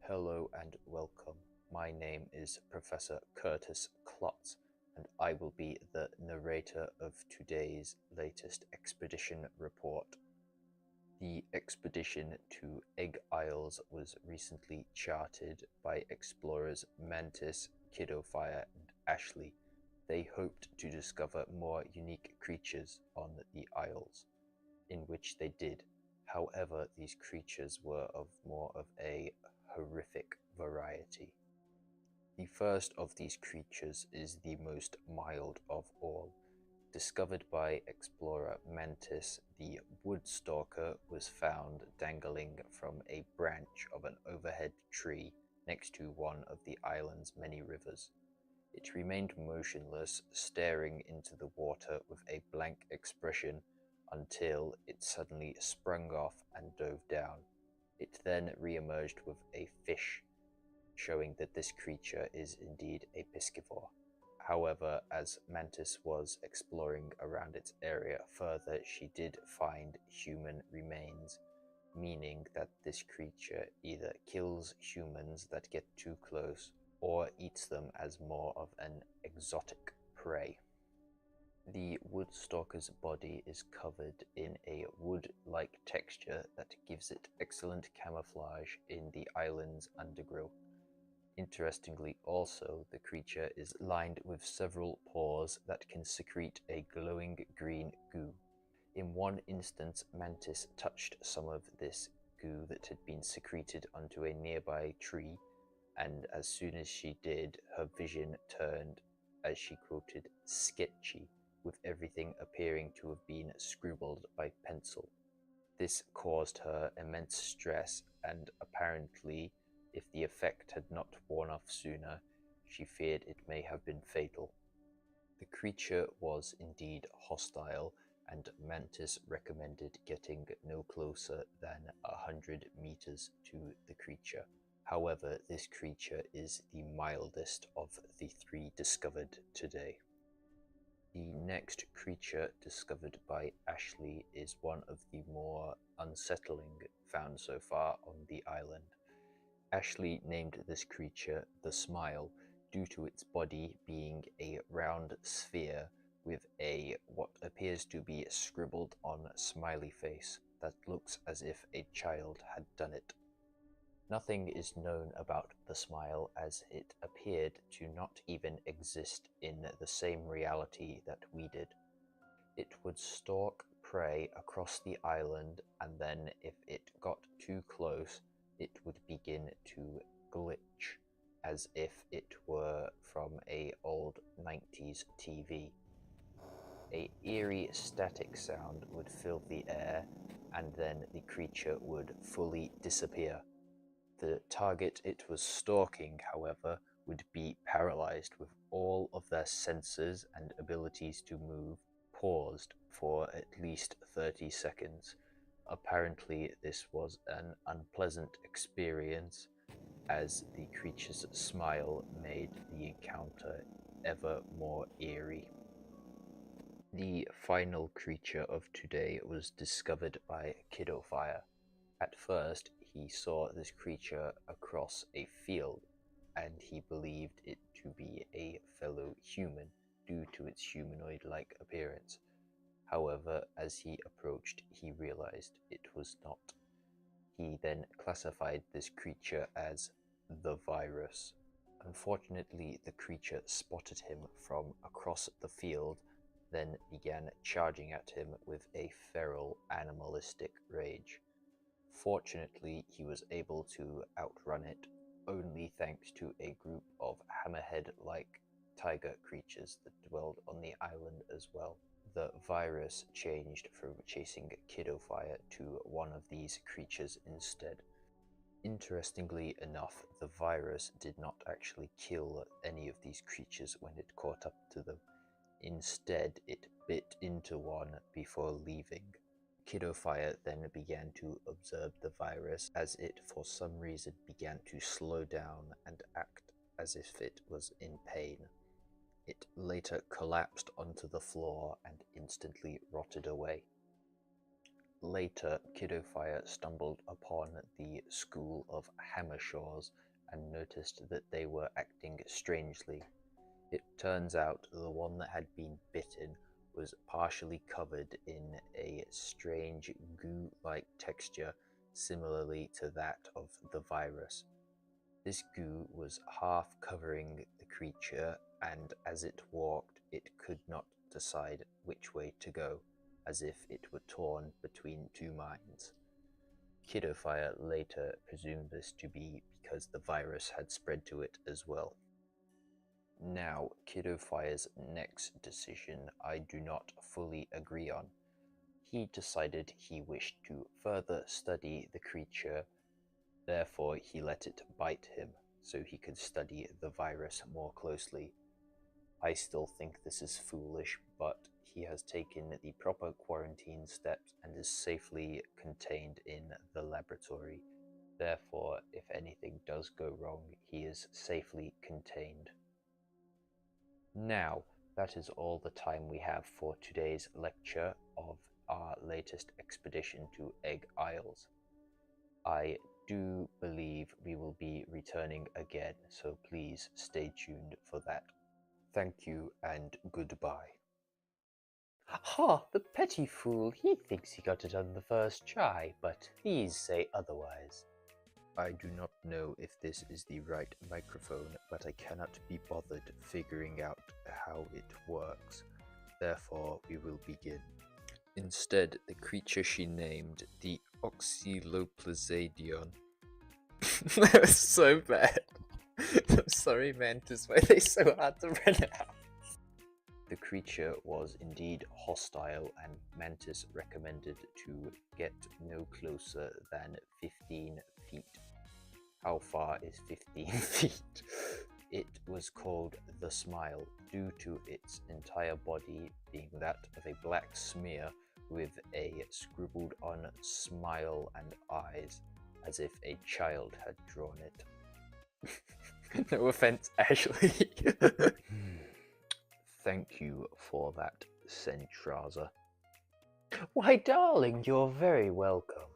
Hello and welcome. My name is Professor Curtis Klotz, and I will be the narrator of today's latest expedition report. The expedition to Egg Isles was recently charted by explorers Mantis, Kidofire, and Ashley. They hoped to discover more unique creatures on the Isles, in which they did. However, these creatures were of more of a horrific variety. The first of these creatures is the most mild of all. Discovered by explorer Mantis, the Woodstalker was found dangling from a branch of an overhead tree next to one of the island's many rivers. It remained motionless, staring into the water with a blank expression until it suddenly sprung off and dove down. It then re-emerged with a fish, showing that this creature is indeed a piscivore. However, as Mantis was exploring around its area further, she did find human remains, meaning that this creature either kills humans that get too close or eats them as more of an exotic prey. The Woodstalker's body is covered in a wood-like texture that gives it excellent camouflage in the island's undergrowth. Interestingly also, the creature is lined with several pores that can secrete a glowing green goo. In one instance, Mantis touched some of this goo that had been secreted onto a nearby tree, and as soon as she did, her vision turned, as she quoted, sketchy, with everything appearing to have been scribbled by pencil. This caused her immense stress, and apparently, if the effect had not worn off sooner, she feared it may have been fatal. The creature was indeed hostile, and Mantis recommended getting no closer than 100 meters to the creature. However, this creature is the mildest of the three discovered today. The next creature discovered by Ashley is one of the more unsettling found so far on the island. Ashley named this creature the Smile due to its body being a round sphere with a what appears to be scribbled on smiley face that looks as if a child had done it. Nothing is known about the Smile, as it appeared to not even exist in the same reality that we did. It would stalk prey across the island, and then if it got too close, it would begin to glitch, as if it were from a old 90s TV. A eerie static sound would fill the air, and then the creature would fully disappear. The target it was stalking, however, would be paralyzed, with all of their senses and abilities to move paused for at least 30 seconds. Apparently, this was an unpleasant experience, as the creature's smile made the encounter ever more eerie. The final creature of today was discovered by Kidofire. At first, he saw this creature across a field, and he believed it to be a fellow human due to its humanoid-like appearance. However, as he approached, he realized it was not. He then classified this creature as the Virus. Unfortunately, the creature spotted him from across the field, then began charging at him with a feral, animalistic rage. Fortunately, he was able to outrun it, only thanks to a group of hammerhead-like tiger creatures that dwelled on the island as well. The Virus changed from chasing Kidofire to one of these creatures instead. Interestingly enough, the Virus did not actually kill any of these creatures when it caught up to them. Instead, it bit into one before leaving. Kidofire then began to observe the Virus as it for some reason began to slow down and act as if it was in pain. It later collapsed onto the floor and instantly rotted away. Later, Kidofire stumbled upon the school of Hammershaws and noticed that they were acting strangely. It turns out the one that had been bitten was partially covered in a strange goo-like texture similarly to that of the virus. This goo was half covering the creature, and as it walked, it could not decide which way to go, as if it were torn between two minds. Kidofire later presumed this to be because the virus had spread to it as well. Now, Kidofire's next decision I do not fully agree on. He decided he wished to further study the creature, therefore he let it bite him so he could study the virus more closely. I still think this is foolish, but he has taken the proper quarantine steps and is safely contained in the laboratory. Therefore, if anything does go wrong, he is safely contained. Now, that is all the time we have for today's lecture of our latest expedition to Egg Isles. I do believe we will be returning again, so please stay tuned for that. Thank you and goodbye. Ha! The petty fool! He thinks he got it on the first try, but please say otherwise. I do not know if this is the right microphone, but I cannot be bothered figuring out how it works. Therefore, we will begin. Instead, the creature she named the Oxyloplasadion. That was so bad. I'm sorry, Mantis, why are they so hard to pronounce? The creature was indeed hostile, and Mantis recommended to get no closer than 15 feet. How far is 15 feet? It was called the Smile due to its entire body being that of a black smear with a scribbled on smile and eyes, as if a child had drawn it. No offense, Ashley. Thank you for that, Sentraza. Why, darling, you're very welcome.